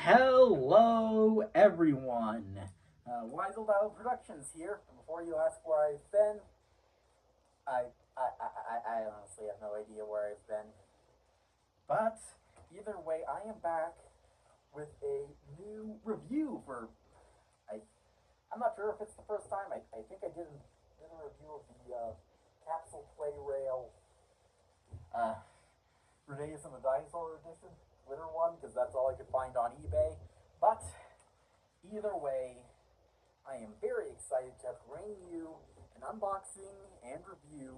Hello, everyone. Wiseled Out Productions here. Before you ask where I've been, I honestly have no idea where I've been. But either way, I am back with a new review for. I'm not sure if it's the first time. I think I did a review of the Capsule Play Rail Renee's and the Dinosaur Edition Glitter one, because that's all I could find on eBay. But either way, I am very excited to bring you an unboxing and review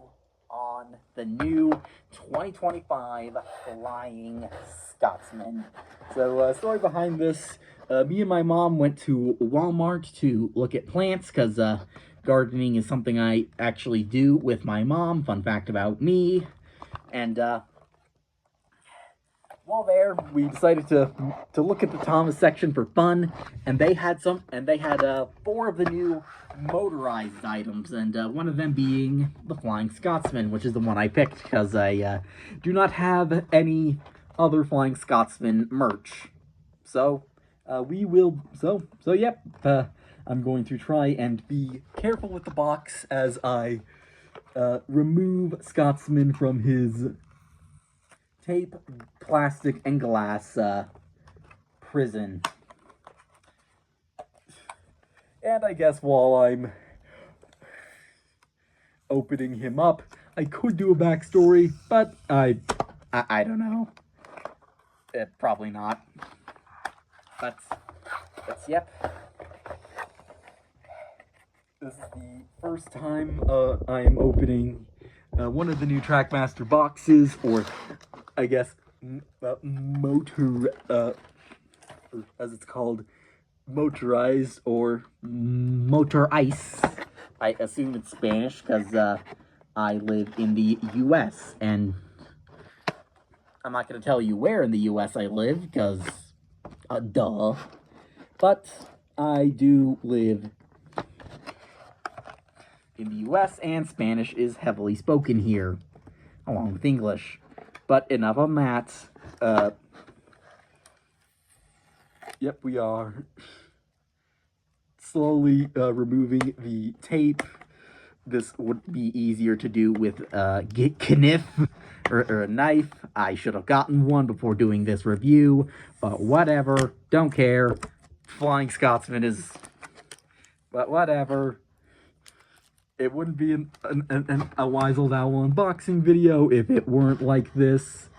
on the new 2025 Flying Scotsman. So, story behind this, me and my mom went to Walmart to look at plants, because gardening is something I actually do with my mom. Fun fact about me. And while there, we decided to look at the Thomas section for fun, and they had 4 of the new motorized items, and one of them being the Flying Scotsman, which is the one I picked because I do not have any other Flying Scotsman merch. So yep. I'm going to try and be careful with the box as I remove Scotsman from his tape, plastic, and glass prison. And I guess while I'm opening him up, I could do a backstory, but I don't know. Probably not. But yep. This is the first time I am opening one of the new Trackmaster boxes, or I guess motor, as it's called, motorized or motor ice. I assume it's Spanish because I live in the U.S. and I'm not going to tell you where in the U.S. I live because, duh. But I do live in the U.S. and Spanish is heavily spoken here, along with English. But enough on that. Yep, we are slowly removing the tape. This would be easier to do with a kniff or a knife. I should have gotten one before doing this review, but whatever. Don't care. Flying Scotsman is... But whatever. It wouldn't be a Wise Old Owl unboxing video if it weren't like this.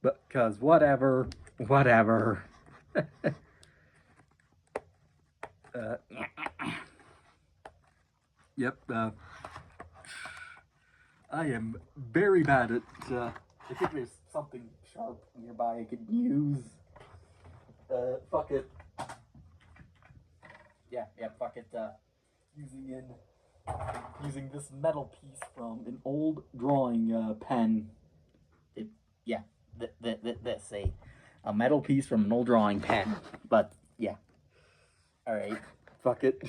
But, cause whatever. Yep, I am very bad at, I think there's something sharp nearby I could use. Fuck it. Yeah, fuck it, using this metal piece from an old drawing pen. This a metal piece from an old drawing pen. But yeah, all right, fuck it.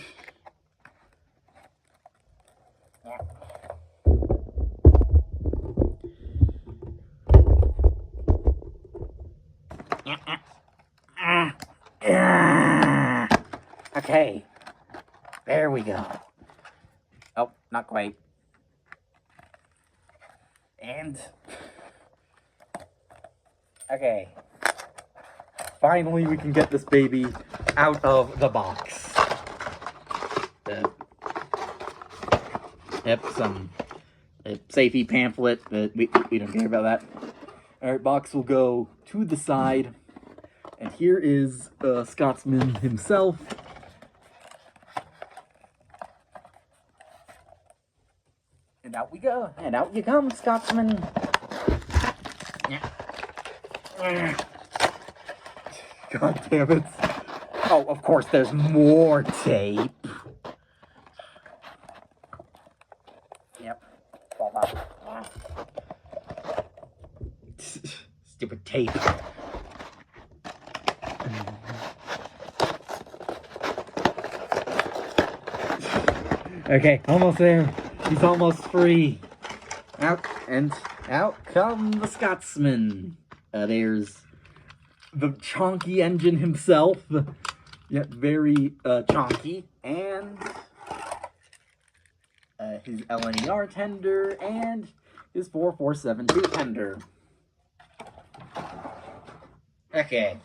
Okay, there we go. Oh, not quite. And, okay. Finally, we can get this baby out of the box. Yep, some safety pamphlet, but we don't care about that. Alright, box will go to the side. And here is Scotsman himself. And out we go. And out you come, Scotsman. God damn it. Oh, of course, there's more tape. Yep. Fall out. Stupid tape. Okay, almost there. He's almost free. Out, and out come the Scotsman. There's the chonky engine himself. Yet very chonky. And his LNER tender and his 4472 tender. Okay.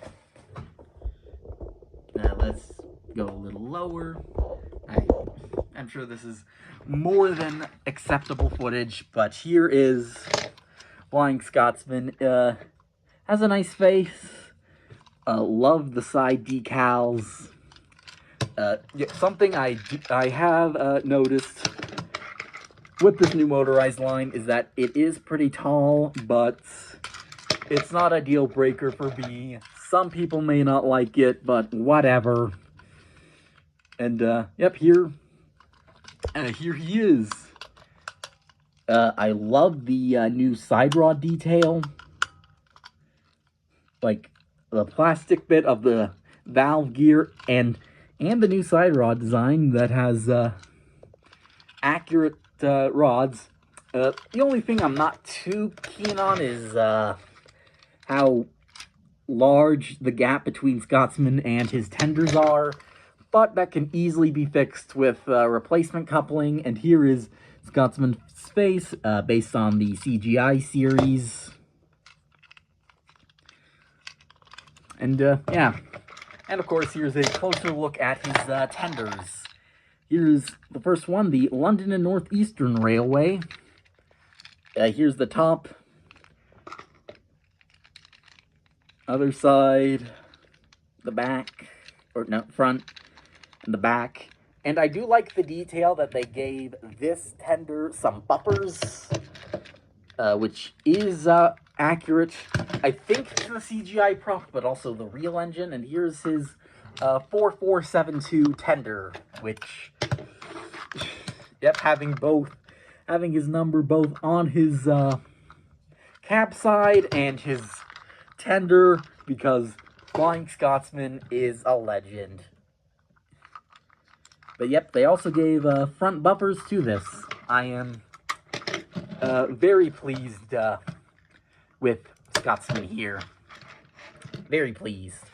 Now let's go a little lower. I'm sure this is more than acceptable footage, but here is Flying Scotsman. Has a nice face. Love the side decals. Something I have noticed with this new motorized line is that it is pretty tall, but it's not a deal breaker for me. Some people may not like it, but whatever. And yep, here he is. I love the new side rod detail, like the plastic bit of the valve gear, and the new side rod design that has accurate rods. The only thing I'm not too keen on is how large the gap between Scotsman and his tenders are, but that can easily be fixed with replacement coupling. And here is Scotsman's face based on the CGI series. And yeah, and of course here's a closer look at his tenders. Here's the first one, the London and North Eastern Railway. Here's the top. Other side, the back, or no, front, and the back. And I do like the detail that they gave this tender some bumpers, which is accurate, I think, to the CGI prop, but also the real engine. And here's his 4472 tender, which, yep, having his number both on his cab side and his tender, because Flying Scotsman is a legend. But yep, they also gave front bumpers to this. I am very pleased with Scotsman here. Very pleased.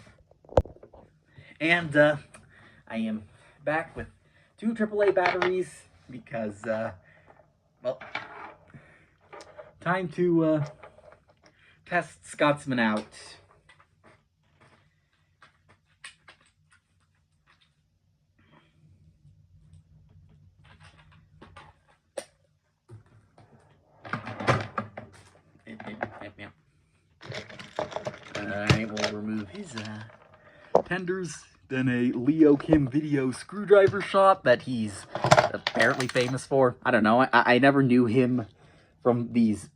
And I am back with 2 AAA batteries because, well, time to test Scotsman out. Yep. Alright, we'll remove his tenders. Then a Leo Kim video screwdriver shop that he's apparently famous for. I don't know, I never knew him from these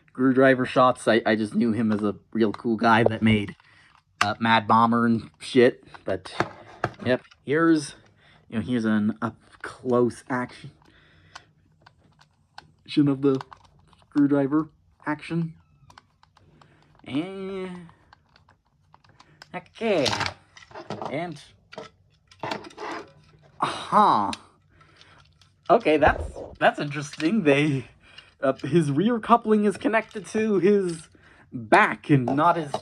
screwdriver shots. I just knew him as a real cool guy that made Mad Bomber and shit. But yep, here's an up close action of the screwdriver action. And okay, and okay, that's interesting. They his rear coupling is connected to his back and not his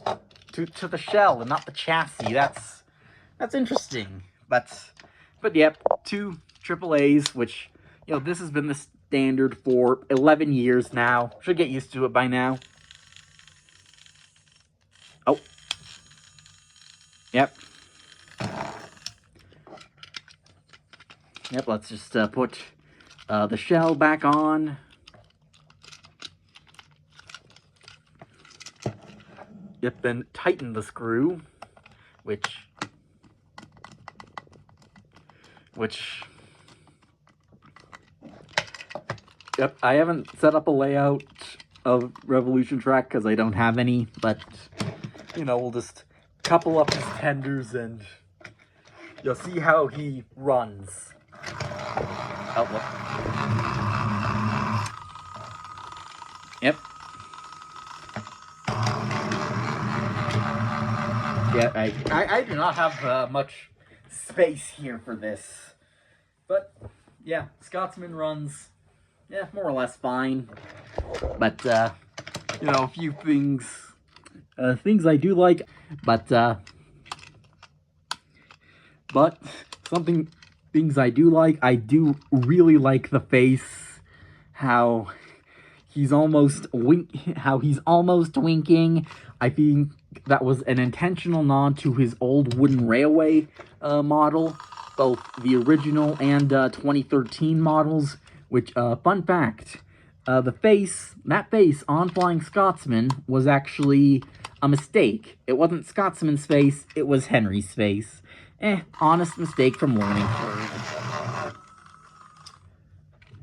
to the shell and not the chassis. That's interesting. But yep, 2 AAAs, which, this has been the standard for 11 years now. Should get used to it by now. Oh. Yep. Yep, let's just put the shell back on. Yep, then tighten the screw, which yep, I haven't set up a layout of Revolution Track because I don't have any, but we'll just couple up his tenders and you'll see how he runs. Oh, look. Yep. Yeah, I do not have much space here for this. But, yeah, Scotsman runs, more or less fine. But, a few things things I do like, but things I do like, I do really like the face, how he's almost winking. I think that was an intentional nod to his old wooden railway model, both the original and 2013 models. Which, fun fact, that face on Flying Scotsman was actually a mistake. It wasn't Scotsman's face, it was Henry's face. Honest mistake from learning curve.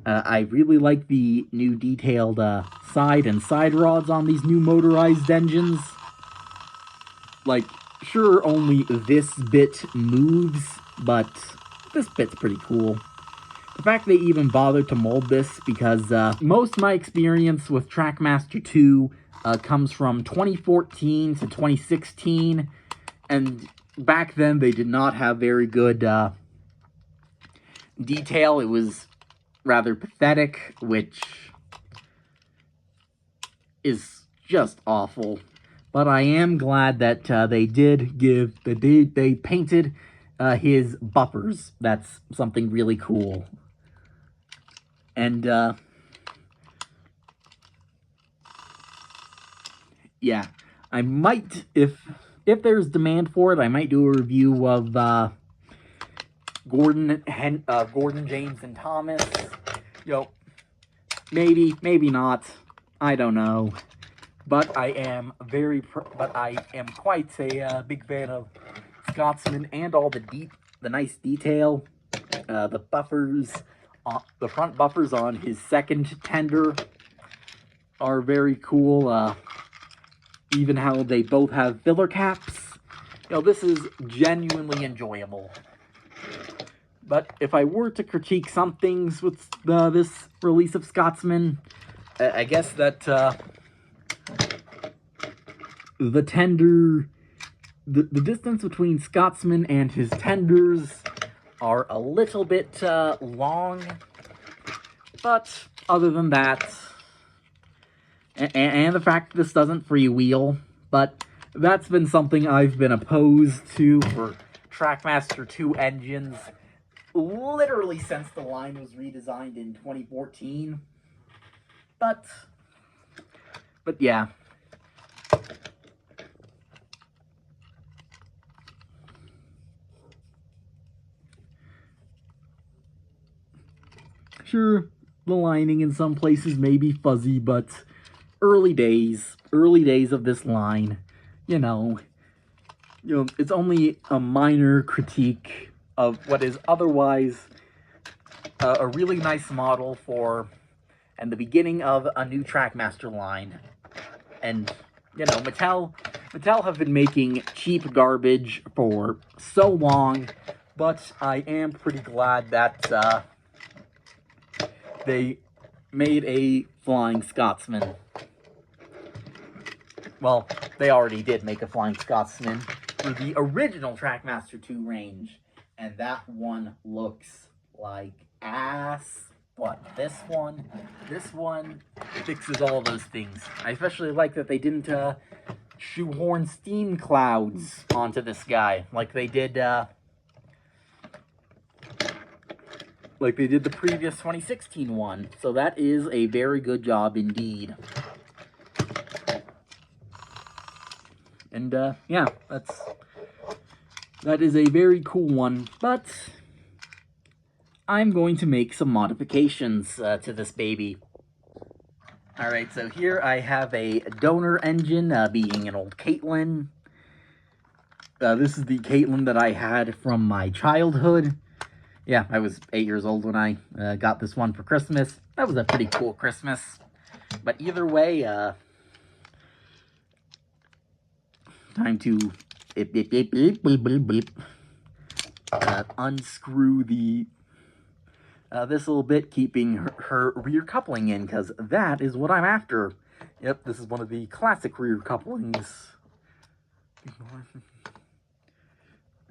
I really like the new detailed side and side rods on these new motorized engines. Like, sure, only this bit moves, but this bit's pretty cool. The fact they even bothered to mold this, because most of my experience with Trackmaster 2 comes from 2014 to 2016, and back then they did not have very good detail. It was rather pathetic, which is just awful. But I am glad that they painted his buffers. That's something really cool. And yeah, I might, if there's demand for it, I might do a review of Gordon, James, and Thomas. You know, maybe not. I don't know. But I am quite a big fan of Scotsman and all the nice detail. The buffers, the front buffers on his second tender are very cool. Even how they both have filler caps. This is genuinely enjoyable. But if I were to critique some things with this release of Scotsman, I guess that the tender, the distance between Scotsman and his tenders are a little bit long. But other than that, and the fact that this doesn't freewheel, but that's been something I've been opposed to for Trackmaster 2 engines literally since the line was redesigned in 2014. But yeah. Sure, the lining in some places may be fuzzy, but early days of this line, it's only a minor critique of what is otherwise a really nice model for and the beginning of a new Trackmaster line. And Mattel have been making cheap garbage for so long, but I am pretty glad that they made a Flying Scotsman. Well, they already did make a Flying Scotsman for the original Trackmaster 2 range, and that one looks like ass. But this one fixes all those things. I especially like that they didn't shoehorn steam clouds onto this guy like they did the previous 2016 one. So that is a very good job indeed. And yeah, that is a very cool one, but I'm going to make some modifications to this baby. Alright, so here I have a donor engine, being an old Caitlin. This is the Caitlin that I had from my childhood. Yeah, I was 8 years old when I got this one for Christmas. That was a pretty cool Christmas. But either way, time to unscrew the this little bit, keeping her rear coupling in, because that is what I'm after. Yep, this is one of the classic rear couplings.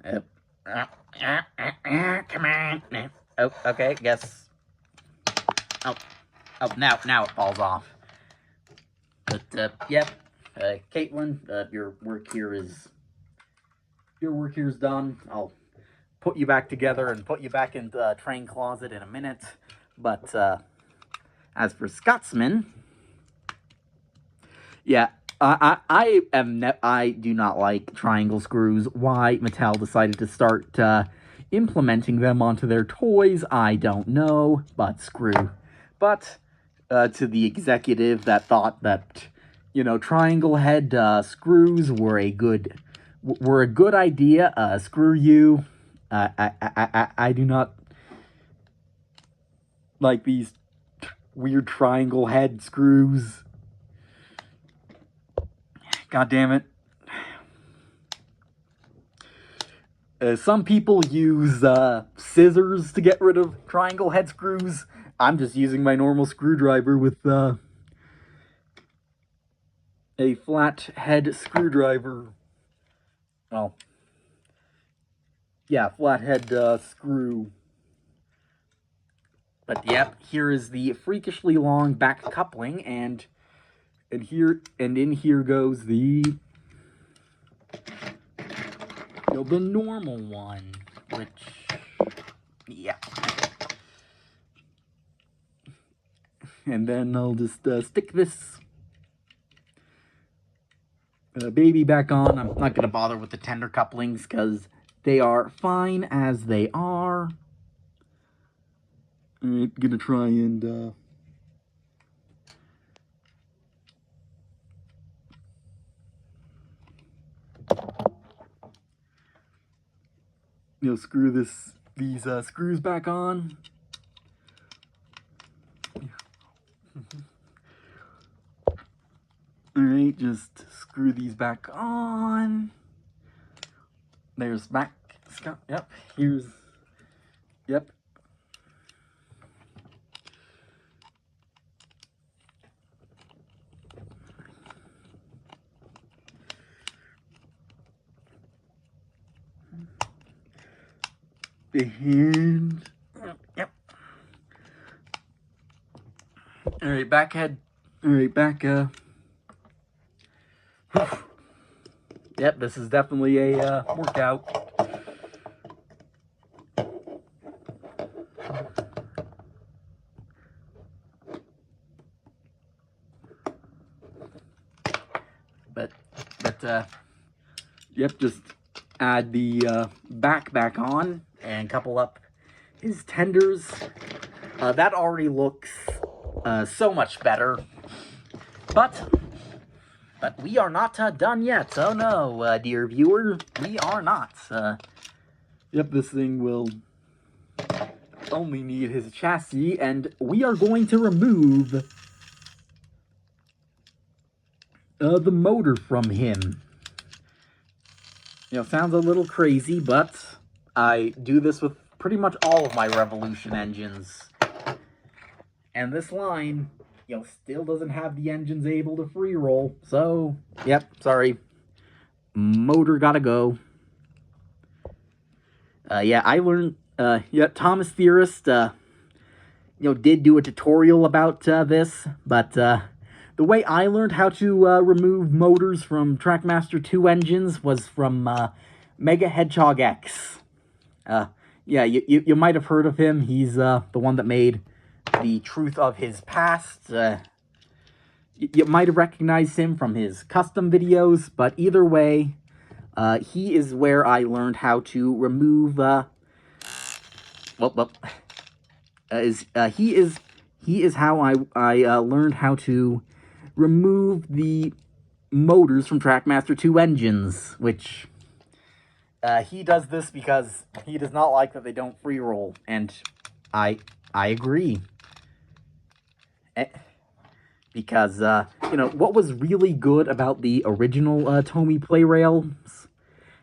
Yep. Come on. Oh, okay, guess. Oh, now it falls off. But, yep. Caitlin, your work here is done. I'll put you back together and put you back in the train closet in a minute. But as for Scotsman, yeah, I do not like triangle screws. Why Mattel decided to start implementing them onto their toys, I don't know. But screw. But to the executive that thought that, you know, triangle head screws were a good idea. Screw you. I do not like these weird triangle head screws. God damn it. Some people use scissors to get rid of triangle head screws. I'm just using my normal screwdriver with a flat head screwdriver. Well, yeah, flat head screw. But yep, here is the freakishly long back coupling, and in here goes the the normal one, which, yeah. And then I'll just stick this baby back on. I'm not gonna bother with the tender couplings because they are fine as they are. I'm gonna try and screw these screws back on. Alright, just screw these back on. There's back. Yep, here's. Yep. And. Yep. Alright, back head. Alright, back, Yep, this is definitely a workout. But yep, just add the back on and couple up his tenders. That already looks so much better. But we are not done yet. Oh no, dear viewer, we are not. Yep, this thing will only need his chassis, and we are going to remove the motor from him. Sounds a little crazy, but I do this with pretty much all of my Revolution engines. And this line, still doesn't have the engines able to free roll. So, yep, sorry. Motor gotta go. Yeah, I learned, Thomas Theorist, did do a tutorial about this, but the way I learned how to remove motors from Trackmaster 2 engines was from Mega Hedgehog X. Yeah, you might have heard of him. He's the one that made The Truth of His Past. You might have recognized him from his custom videos, but either way, he is where I learned how to remove. He is how I learned how to remove the motors from Trackmaster 2 engines, which he does this because he does not like that they don't free roll, and I agree. Because what was really good about the original Tomy Play Rails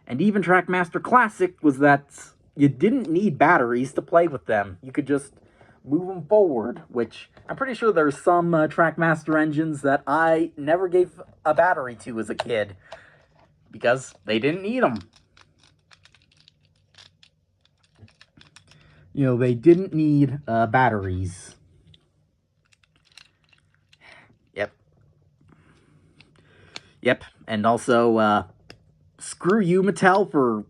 and even Trackmaster Classic was that you didn't need batteries to play with them. You could just move them forward, which I'm pretty sure there's some Trackmaster engines that I never gave a battery to as a kid because they didn't need them. They didn't need batteries. Yep, and also, screw you, Mattel, for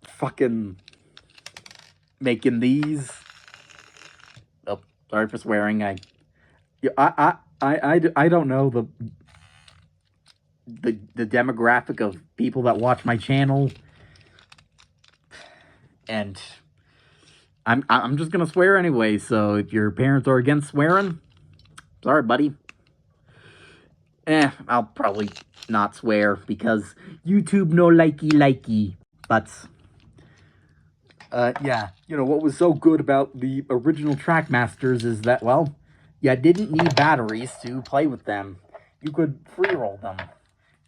fucking making these. Oh, sorry for swearing. I don't know the demographic of people that watch my channel, and I'm just gonna swear anyway. So if your parents are against swearing, sorry, buddy. I'll probably not swear because YouTube no likey. But yeah, you know what was so good about the original Trackmasters is that, well, you didn't need batteries to play with them. You could free roll them.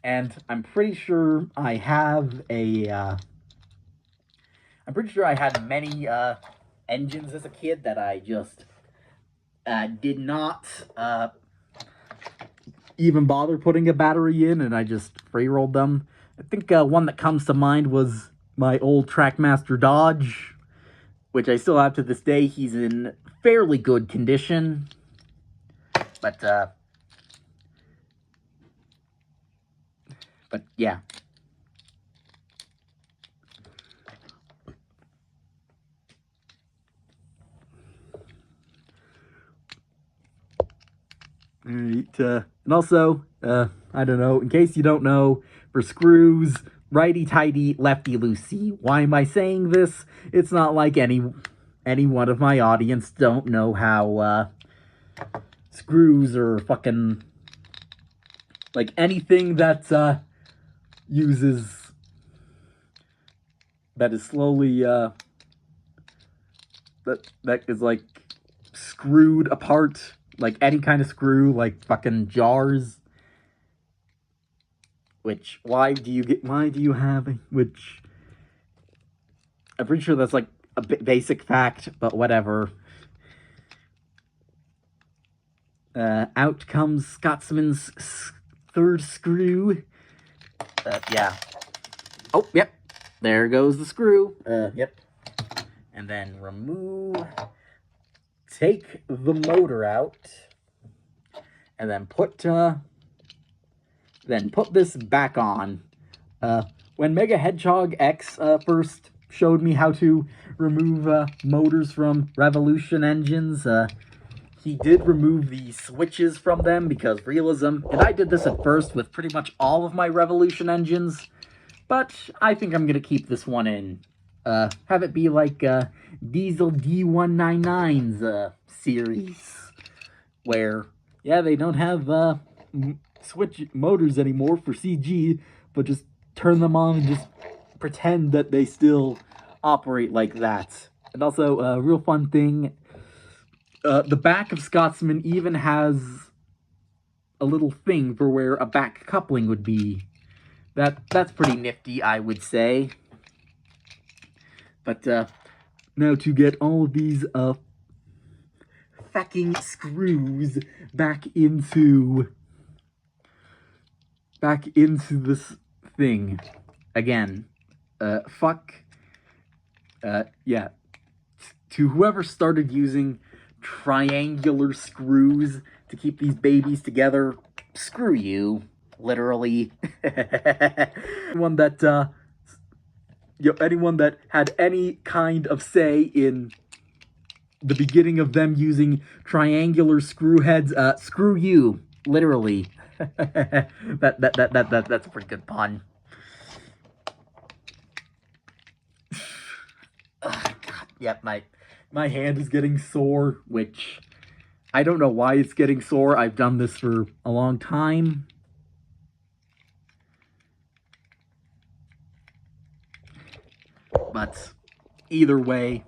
And I'm pretty sure I have I'm pretty sure I had many engines as a kid that I just did not even bother putting a battery in, and I just free rolled them. I think one that comes to mind was my old Trackmaster Dodge, which I still have to this day. He's in fairly good condition, but yeah. Alright, and also, I don't know, in case you don't know, for screws, righty-tighty, lefty-loosey. Why am I saying this? It's not like any one of my audience don't know how, screws or fucking, like, anything that, uses, that is slowly, that is, like, screwed apart. Like, any kind of screw, like, fucking jars. Which, why do you have, which, I'm pretty sure that's, like, a basic fact, but whatever. Out comes Scotsman's third screw. Yeah. Oh, yep. There goes the screw. Yep. And then take the motor out, and then put this back on. When Mega Hedgehog X first showed me how to remove motors from Revolution engines, he did remove the switches from them because realism, and I did this at first with pretty much all of my Revolution engines, but I think I'm going to keep this one in. Have it be like Diesel D199's series, where, yeah, they don't have switch motors anymore for CG, but just turn them on and just pretend that they still operate like that. And also, a real fun thing, the back of Scotsman even has a little thing for where a back coupling would be. That's pretty nifty, I would say. But now to get all of these fucking screws back into this thing again. Yeah. To whoever started using triangular screws to keep these babies together, screw you, literally. Anyone that had any kind of say in the beginning of them using triangular screw heads, screw you, literally. That's a pretty good pun. God, yep, my hand is getting sore, which I don't know why it's getting sore. I've done this for a long time. But either way,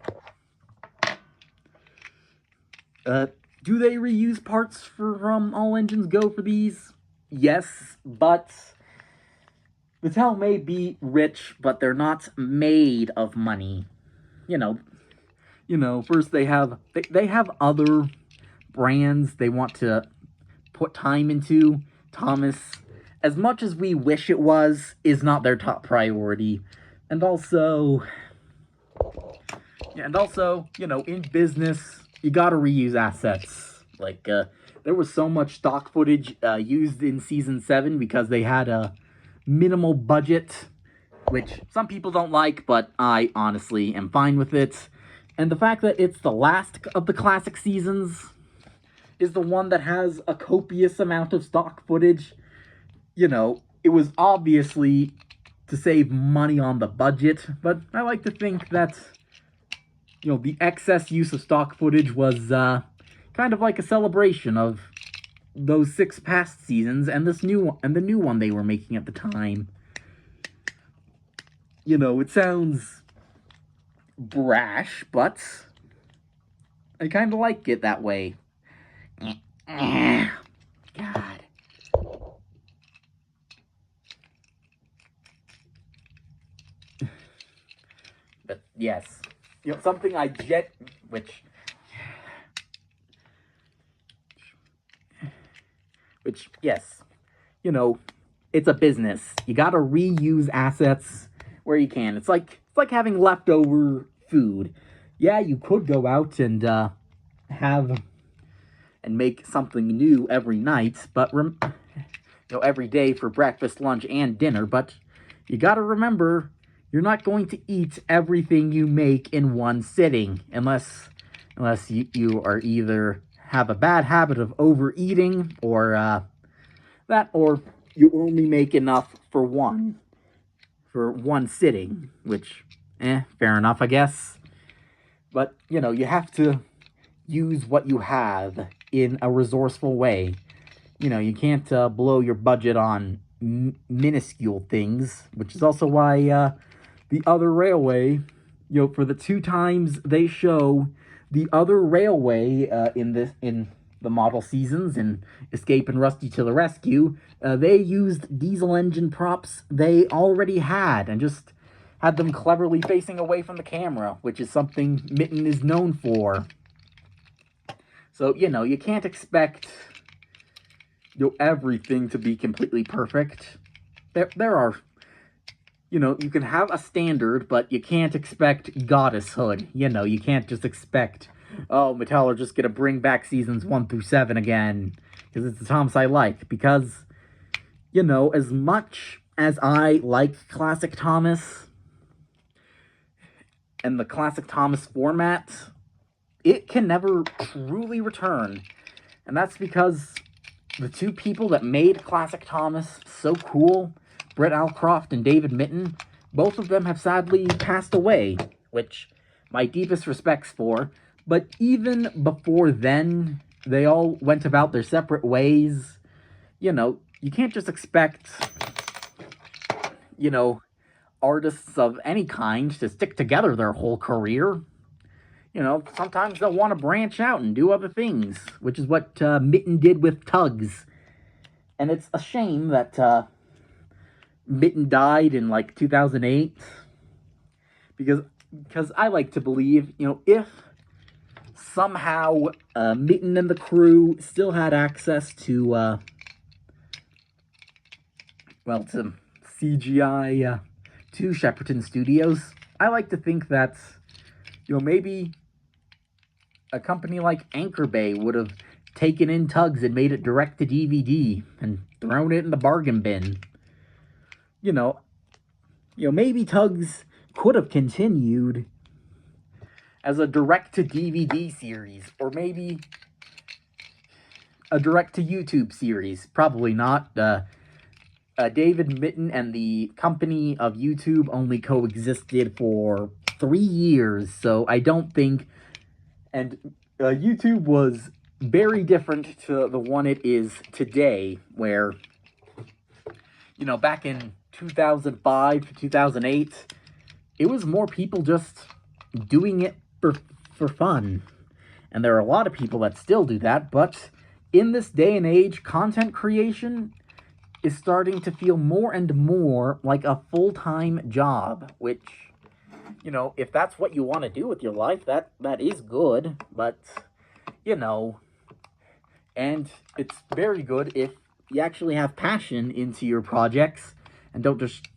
do they reuse parts from All Engines Go for these? Yes, but Mattel may be rich, but they're not made of money. You know, first they have other brands they want to put time into. Thomas, as much as we wish it was, is not their top priority. And also, you know, in business, you gotta reuse assets. Like, there was so much stock footage used in Season 7 because they had a minimal budget, which some people don't like, but I honestly am fine with it. And the fact that it's the last of the classic seasons is the one that has a copious amount of stock footage. You know, it was obviously to save money on the budget, but I like to think that, you know, the excess use of stock footage was kind of like a celebration of those 6 past seasons and this new one, and the new one they were making at the time. You know, it sounds brash, but I kind of like it that way. God. But yes, you know, something I which yes, you know, it's a business. You gotta reuse assets where you can. It's like having leftover food. Yeah, you could go out and have and make something new every night, but you know, every day for breakfast, lunch, and dinner. But you gotta remember, you're not going to eat everything you make in one sitting, unless you are either have a bad habit of overeating, or or you only make enough for one sitting, which, fair enough, I guess. But, you know, you have to use what you have in a resourceful way. You know, you can't blow your budget on minuscule things, which is also why the other railway, you know, for the 2 times they show the other railway in the model seasons, in Escape and Rusty to the Rescue, they used diesel engine props they already had and just had them cleverly facing away from the camera, which is something Mitten is known for. So, you know, you can't expect, you know, everything to be completely perfect. There are, you know, you can have a standard, but you can't expect goddesshood. You know, you can't just expect, oh, Mattel are just gonna bring back seasons 1 through 7 again, because it's the Thomas I like. Because, you know, as much as I like Classic Thomas and the Classic Thomas format, it can never truly return. And that's because the 2 people that made Classic Thomas so cool, Brett Alcroft and David Mitten, both of them have sadly passed away, which my deepest respects for. But even before then, they all went about their separate ways. You know, you can't just expect, you know, artists of any kind to stick together their whole career. You know, sometimes they'll want to branch out and do other things, which is what Mitten did with Tugs. And it's a shame that Mitten died in, like, 2008. Because I like to believe, you know, if somehow Mitten and the crew still had access to, well, to CGI to Shepperton Studios, I like to think that, you know, maybe a company like Anchor Bay would have taken in Tugs and made it direct to DVD and thrown it in the bargain bin. You know, maybe Tugs could have continued as a direct to DVD series, or maybe a direct to YouTube series. Probably not. David Mitten and the company of YouTube only coexisted for 3 years, so I don't think. And YouTube was very different to the one it is today, where, you know, back in 2005 to 2008, it was more people just doing it for fun. And there are a lot of people that still do that, but in this day and age, content creation is starting to feel more and more like a full-time job, which, you know, if that's what you want to do with your life, that is good, but, you know, and it's very good if you actually have passion into your projects and don't just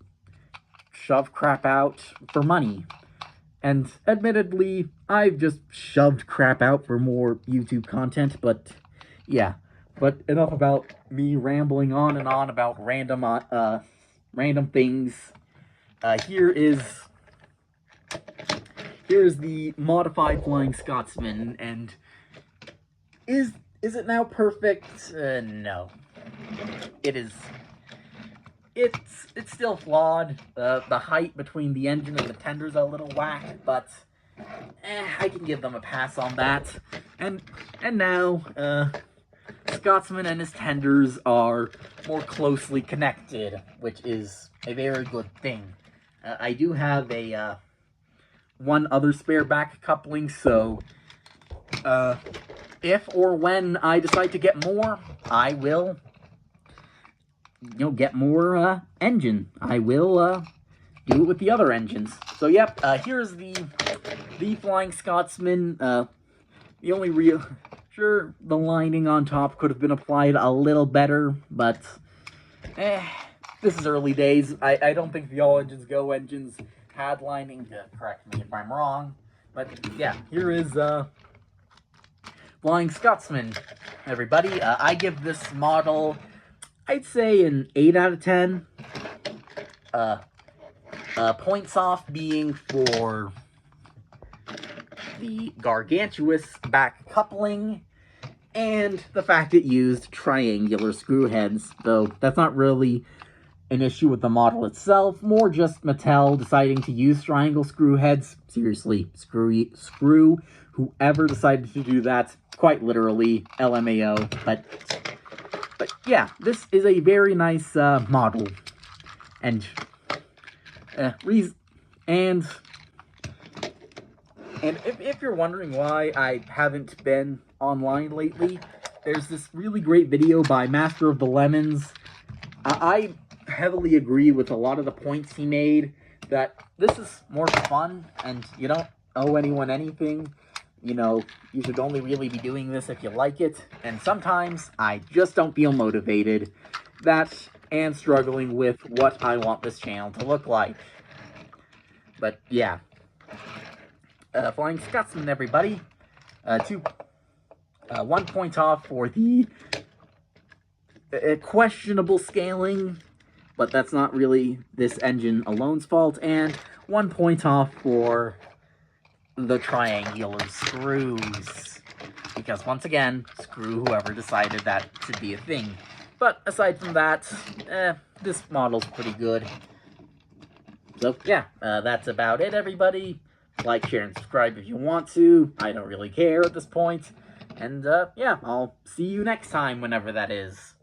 shove crap out for money. And admittedly, I've just shoved crap out for more YouTube content, but yeah, But enough about me rambling on and on about random things. Here's the modified Flying Scotsman, and is it now perfect? No. It is. It's still flawed. The height between the engine and the tender's a little whack, but I can give them a pass on that. And now, Scotsman and his tenders are more closely connected, which is a very good thing. I do have a one other spare back coupling, so if or when I decide to get more, I will, get more engine. I will do it with the other engines. So yep, here's the Flying Scotsman. The only real... Sure, the lining on top could have been applied a little better, but this is early days. I don't think the All Engines Go engines had lining. Correct me if I'm wrong. But yeah, here is Flying Scotsman, everybody. I give this model, I'd say, an 8 out of 10. Points off being for the gargantuous back coupling, and the fact it used triangular screw heads, though that's not really an issue with the model itself, more just Mattel deciding to use triangle screw heads. Seriously, screw whoever decided to do that, quite literally, LMAO, but yeah, this is a very nice model, and if you're wondering why I haven't been online lately, there's this really great video by Master of the Lemons. I heavily agree with a lot of the points he made, that this is more fun, and you don't owe anyone anything. You should only really be doing this if you like it, and sometimes I just don't feel motivated. That, and struggling with what I want this channel to look like. But yeah. Flying Scotsman, everybody. 1 point off for the questionable scaling, but that's not really this engine alone's fault, and 1 point off for the triangular screws, because once again, screw whoever decided that should be a thing. But aside from that, this model's pretty good. So yeah, that's about it, everybody. Like, share, and subscribe if you want to. I don't really care at this point. And yeah, I'll see you next time, whenever that is.